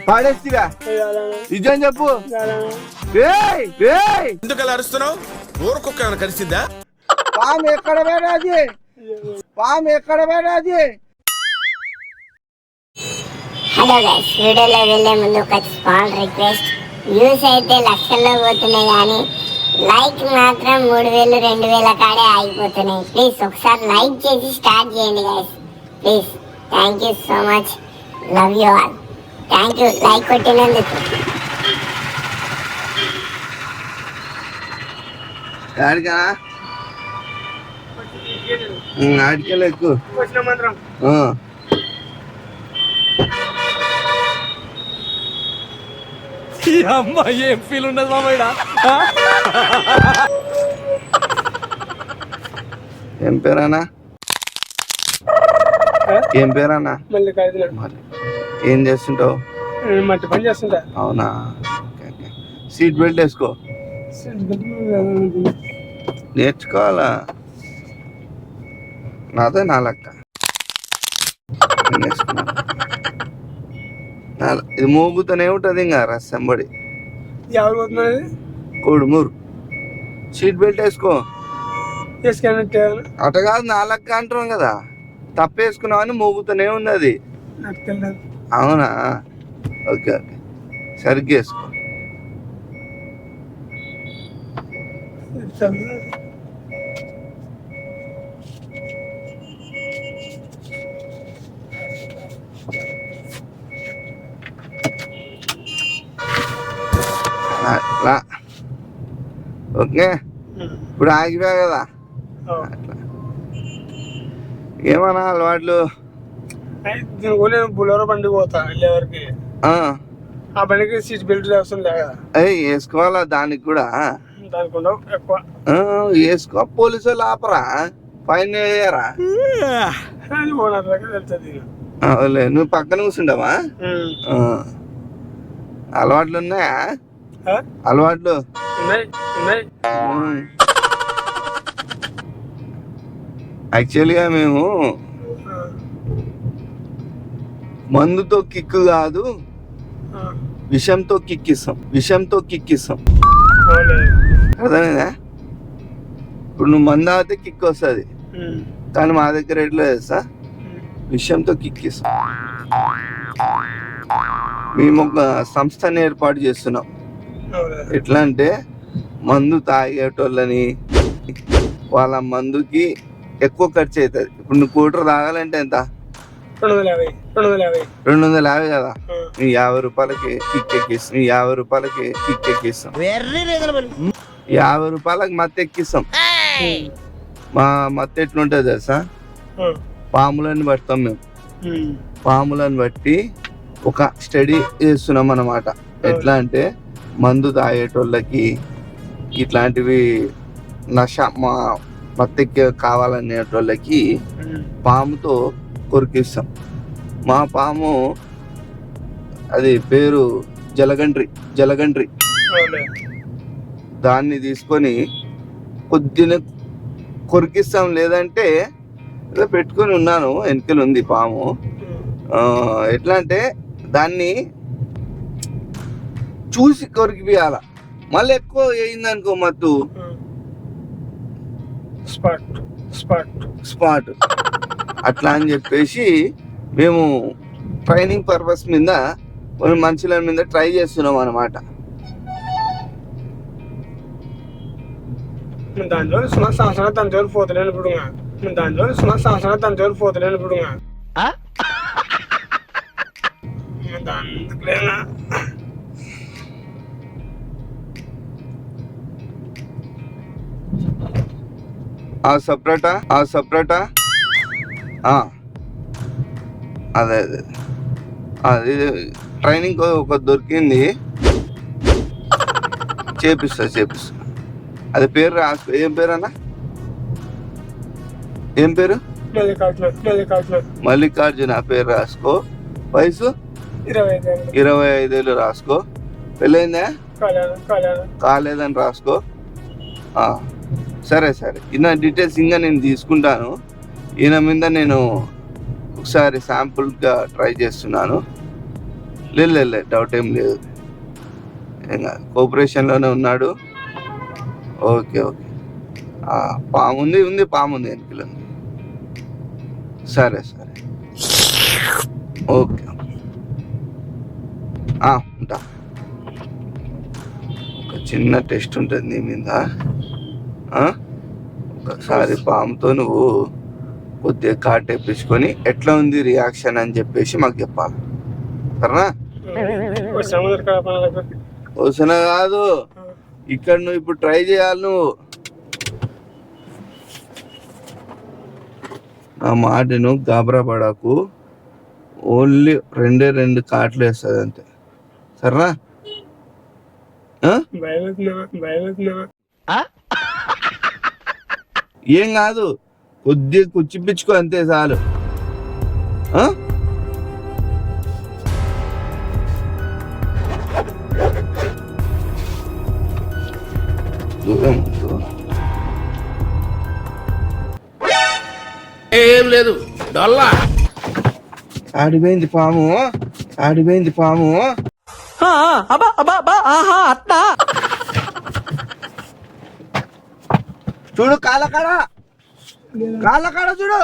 పాడేస్తిగా నిజం చెప్పు. ఎందుకు అలా అరుస్తున్నావు? ఊరుకొక్క ఏమైనా కలిసిందా? పాము ఎక్కడ పోయినది? పాము ఎక్కడ పోయినది? హలో గైస్, వీడియోలో వెళ్ళే ముందు ఒక స్మాల్ రిక్వెస్ట్. వ్యూస్ అయితే లక్షల్లో పోతున్నాయి కానీ లైక్ మాత్రం 3000 2000 కాడే ఆగిపోతున్నాయి. ప్లీజ్ ఒకసారి లైక్ చేసి స్టార్ట్ చేయండి guys, please. Thank you so much, love you all. Thank you like కొట్టినందుకు. ఆడికెళ్ళి ఎక్కువ అమ్మ ఏం ఫీల్ ఉండదు మామయ్య. ఏం పేరన్నా? ఏం పేరన్నా? ఏం చేస్తుంటావు? మట్టి పని చేస్తుంటా. అవునా? సీట్ బెల్ట్ వేసుకో. నేర్చుకోవాలా? నాదే నా లెక్క. ఇది మోగుతూనే ఉంటుంది ఇంకా రసంబడి ఎవరు పోతున్నది? కొడుమూరు. సీట్ బెల్ట్ వేసుకో. అట కాదు, నా లెక్క అంటున్నాం కదా, తప్పేసుకున్నావు అని మోగుతూనే ఉంది అది. అవునా? ఓకే ఓకే, సరిగ్గా వేసుకో. ఓకే, ఇప్పుడు ఆగిపోయా కదా అట్లా. ఏమన్నా అలవాట్లు? బులోరో బండి పోతా వెళ్ళేవరకు. ఆ బండికి సీట్ బెల్ట్ అవసరం లేదు కదా. వేసుకోవాలా దానికి కూడా? దానికి ఎక్కువ వేసుకో. పోలీసు వాళ్ళు ఆపరా? ఫైన్ వేయరా? నువ్వు పక్కన కూర్చుంటావా? అలవాట్లు ఉన్నాయా? అలవాట్లు యాక్చువల్గా మేము మందుతో కిక్కు కాదు, విషంతో కిక్కిస్తాం. విషంతో కిక్కిస్తాం, అర్థమైందా? ఇప్పుడు నువ్వు మందు తాగితే కిక్ వస్తుంది, కానీ మా దగ్గర ఎట్లా చేస్తా, విషంతో కిక్కిస్తాం. మేము ఒక సంస్థని ఏర్పాటు చేస్తున్నాం. ఎట్లా అంటే మందు తాగేటోళ్ళని, వాళ్ళ మందుకి ఎక్కువ ఖర్చు అవుతుంది. ఇప్పుడు నువ్వు కూటర్ తాగాలంటే ఎంత? 250 కదా, నీ 50 రూపాయలకి కిక్ ఎక్కిస్తాం. నీ 50 రూపాయలకి కిక్ ఎక్కిస్తాం. 50 రూపాయలకి మత్తు ఎక్కిస్తాం. మా మత్తు ఎట్లుంటుంది తెలుసా? పాములను పడతాం మేము. పాములను బట్టి ఒక స్టడీ చేస్తున్నాం అన్నమాట. ఎట్లా అంటే మందు తాగేటోళ్ళకి ఇట్లాంటివి మత్తెక్కి కావాలనేటోళ్ళకి పాముతో కొరికిస్తాం. మా పాము అది పేరు జలగండ్రి. దాన్ని తీసుకొని కొద్దిగా కొరికిస్తాం. లేదంటే ఏదో పెట్టుకొని ఉన్నాను, వెనకలు ఉంది పాము. ఎట్లా అంటే దాన్ని చూసి కొరికిపియాల. మళ్ళీ ఎక్కువ అయిందనుకో మత్తు స్పాట్ అట్లా అని చెప్పేసి మేము ట్రైనింగ్ పర్పస్ మీద కొన్ని మనుషుల మీద ట్రై చేస్తున్నాం అన్నమాట. దానిలో సంవత్సరాలు తన జోలు పోతలేను ఇప్పుడు. దానిలో సంవత్సరాలు తన జోలు పోతలేను ఇప్పుడు. దానిలేనా సపరేటా అదే అది ట్రైనింగ్ ఒక దొరికింది, చేపిస్తా. అది పేరు రాసుకో. ఏం పేరు అన్న? ఏం పేరు? మల్లికార్జున పేరు రాసుకో. వయసు 25 ఏళ్ళు రాసుకో. పెళ్ళైందా? కాలేదని రాసుకో. సరే ఈయన డీటెయిల్స్ ఇంకా నేను తీసుకుంటాను. ఈయన మీద నేను ఒకసారి శాంపుల్గా ట్రై చేస్తున్నాను. లేదు డౌట్ ఏం లేదు. కోఆపరేషన్లోనే ఉన్నాడు. ఓకే పాము ఉంది వెనుకలు ఉంది. సరే ఓకే ఉంటా. ఒక చిన్న టెస్ట్ ఉంటుంది నీ మీద. ఒకసారి పాముతో నువ్వు కొద్దిగా కాటేపించుకొని ఎట్లా ఉంది రియాక్షన్ అని చెప్పేసి మాకు చెప్పాలి. సరేనా? వస్తున్న కాదు, ఇక్కడ నువ్వు ఇప్పుడు ట్రై చేయాలి. నువ్వు నా మాటను గాబరా పడకు. ఓన్లీ 2 కాట్లు వేస్తుంది అంతే. సరేనా? ఏం కాదు, కొద్దిగా కుచ్చిపించుకో అంతే చాలు. ఏం లేదు డొల్లా. ఆడిపోయింది పాము. చూడు కాళ్ళకాడ చూడు.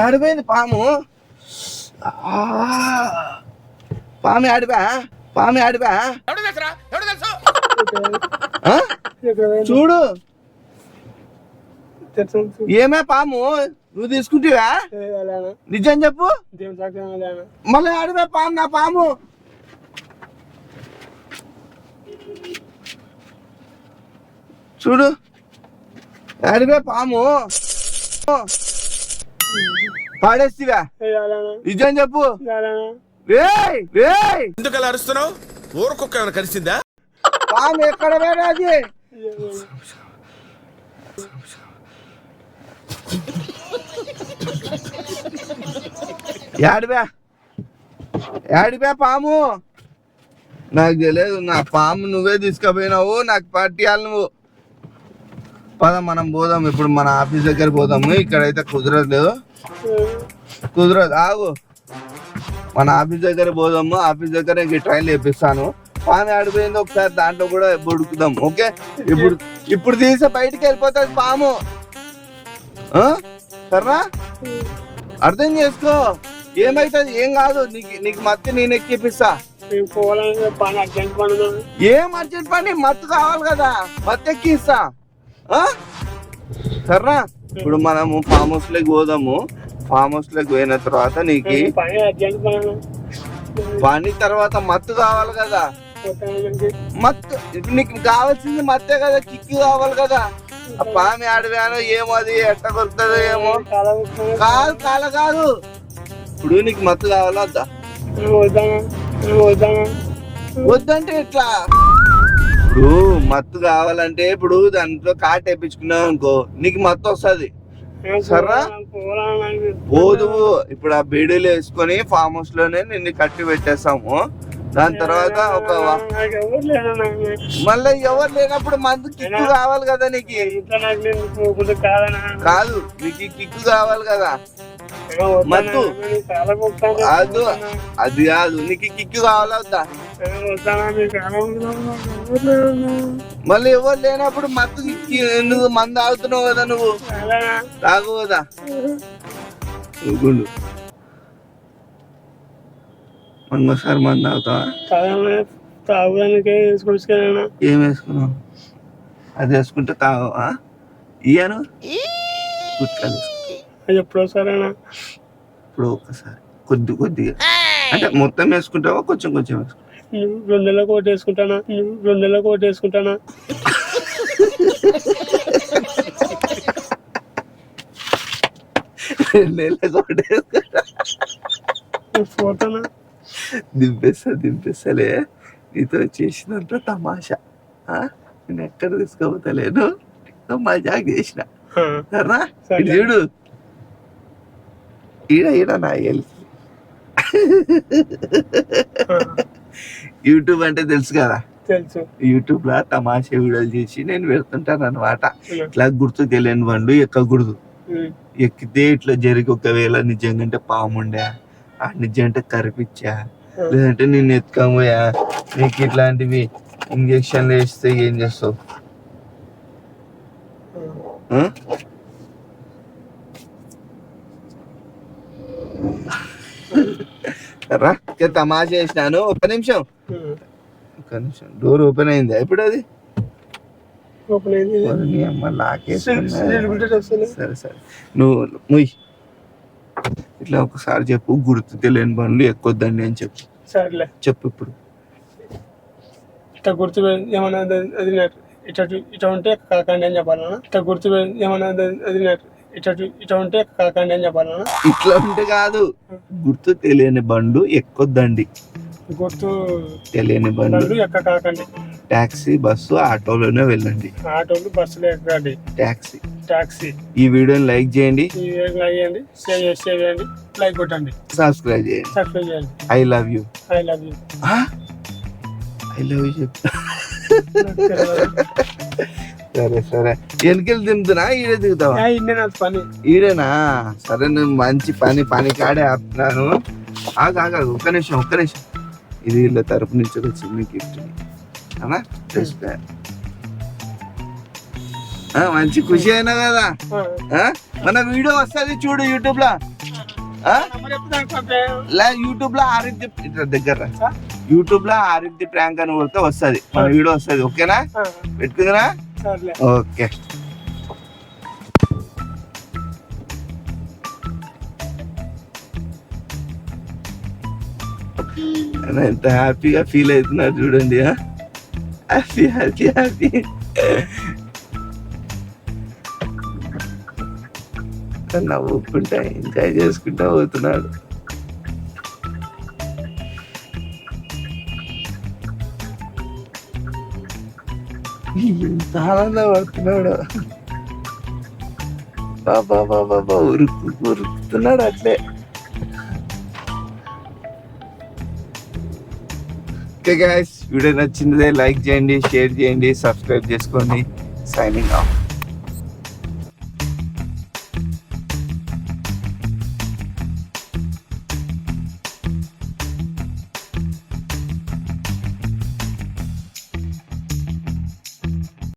ఆడిపోయింది పాము. పాము ఆడిపా చూడు. ఏమే పాము నువ్వు తీసుకుంటావా? నిజం చెప్పు. మళ్ళీ ఆడిపా పాము. నా పాము చూడు. ఆడిపా పాము పాడేస్తివా? నిజం చెప్పు. ఎందుకు అలా అరుస్తున్నావు? ఊరకొక్క ఏమైనా కలిసిందా? పాము ఎక్కడ పోయినది? యాడిపా పాము? నాకు తెలియదు. నా పాము నువ్వే తీసుకుపోయినావు. నాకు పట్టియాలి నువ్వు. పద మనం పోదాం. ఇప్పుడు మన ఆఫీస్ దగ్గర పోదాము. ఇక్కడైతే కుదరదు. ఆగు. మన ఆఫీస్ దగ్గర పోదాము. ఆఫీస్ దగ్గర ఇంక ట్రైన్ వేపిస్తాను. పాము ఆడిపోయింది ఒకసారి దాంట్లో కూడా బుడుకుదాం. ఓకే? ఇప్పుడు తీసి బయటికి వెళ్ళిపోతుంది పాము. సరేనా? అర్థం చేసుకో. ఏమైతుంది? ఏం కాదు. నీకు మత్తు నేను ఎక్కిపిస్తా. ఏం అర్జెంట్ పని? మత్తు కావాలి కదా, మత్తు ఎక్కిస్తా. సరేనా? ఇప్పుడు మనము ఫామ్ హౌస్ లోకి పోదాము. ఫామ్ హౌస్ లోకి పోయిన తర్వాత పని తర్వాత మత్తు కావాలి కదా. మత్తు నీకు కావాల్సింది మత్తే కదా, కిక్కు కావాలి కదా. ఆ పామి ఆడివానో ఏమో, అది ఎట్ట కొరుకుతుందో ఏమో. కాదు. ఇప్పుడు నీకు మత్తు కావాలా వద్దా? వద్దంటే ఎట్లా? ఇప్పుడు మత్తు కావాలంటే ఇప్పుడు దాంట్లో కాట వేయించుకున్నావు అనుకో, నీకు మత్తు వస్తుంది. సరే పోదు. ఇప్పుడు ఆ బీడీలు వేసుకొని ఫామ్ హౌస్ లోనే నిన్ను కట్టి పెట్టేస్తాము. దాని తర్వాత మళ్ళీ ఎవరు లేనప్పుడు మందు కిక్కు కావాలి కదా. నీకు కాదు, నీకు కిక్కు కావాలి కదా. మందు అది కాదు, నీకు కిక్కు కావాలా వద్దా? మళ్ళీ ఎవరు లేనప్పుడు మత్తు ఎందుకు? మందు తాగుతున్నావు కదా నువ్వు, తాగు కదా. ఇంకోసారి మంది తాగుతావా? ఏం వేసుకున్నావు? అది వేసుకుంటే తాగవా? ఇయ్యాను గుట్కాలు ఎప్పుడో సరేనా? ఇప్పుడు ఒకసారి కొద్దిగా అంటే మొత్తం వేసుకుంటావా? కొంచెం వేసుకుంటా? 2 నెలలకు ఒకటి వేసుకుంటానా? 2 నెలలకు ఒకటి వేసుకుంటానా? పోతానా? దింపేస్తలే. నీతో చేసినంత తమాషా నేను ఎక్కడ తీసుకోపోతలేను. మజాక్ చేసిన. సరేనా? చూడు ఈడ నా యూట్యూబ్ అంటే తెలుసు కదా. తెలుసు. యూట్యూబ్ లో తమాషా వీడియోలు చేసి నేను వెళ్తుంటాను అనమాట. ఇట్లా గుర్తు తెలియని బండు ఎక్కకూడదు. ఎక్కితే ఇట్లా జరిగి ఒకవేళ నిజంగా పాముండే, ఆ నిజంగా కరిపించా, లేదంటే నేను ఎత్తుకోబోయా, నీకు ఇట్లాంటివి ఇంజక్షన్లు వేస్తే ఏం చేస్తావు? రా తమాషా చేసినాను. ఒక్క నిమిషం డోర్ ఓపెన్ అయింది ఇప్పుడు. అది సరే సరే నువ్వు ముయ్. ఇట్లా ఒకసారి చెప్పు, గుర్తు తెలియని బండ్లు ఎక్కొద్దండి అని చెప్పు. సరేలే చెప్పు ఇప్పుడు. ఇట్లా గుర్తు ఏమన్నా అది ఇట్లా ఉంటే కాకండి అని చెప్పాలన్నా. ఇట్లా గుర్తు ఏమన్నా అది ఇట్లా ఉంటే కాకండి అని చెప్పాలన్నా. ఇట్లా ఉంటే కాదు, గుర్తు తెలియని బండు ఎక్కొద్దండి. గుర్తు తెలియని బండు ఎక్క కాకండి. టాక్సీ, బస్సు, ఆటోలోనే వెళ్ళండి. ఆటోలు, బస్సులు ఎక్కండి. టాక్సీ. ఈ వీడియోని లైక్ చేయండి, షేర్ చేయండి, లైక్ కొట్టండి, సబ్స్క్రైబ్ చేయండి. ఐ లవ్ యూ చెప్పు. సరే సరే వెనకెళ్ళి దింపుతున్నా, ఈడే దిగుతావా? పని ఈడేనా? సరే నేను మంచి పని కాడే ఆపుతున్నాను. ఆగు ఒక్క నిమిషం. ఇది వీళ్ళ తరపు నుంచి వచ్చింది గిఫ్ట్ అనా. మంచి ఖుషి అయినా కదా. మన వీడియో వస్తుంది చూడు యూట్యూబ్ లో. యూట్యూబ్ లో ఆరిద్ది దగ్గర, యూట్యూబ్ లో ఆరిద్ది ప్రాంక్ అని కొడితే వస్తుంది, మన వీడియో వస్తుంది. ఓకేనా? పెట్టుకుందిరా? ఓకే. ఎంత హ్యాపీగా ఫీల్ అవుతున్నారు చూడండి. హ్యాపీ నవ్వుకుంటా ఎంజాయ్ చేసుకుంటా పోతున్నాడు. ఎంత ఆనందపడుతున్నాడు. బాబా ఉరుకుతున్నాడు అట్లే. ఓకే గైస్, వీడియో నచ్చిందే లైక్ చేయండి, షేర్ చేయండి, సబ్స్క్రైబ్ చేసుకోండి. Signing off.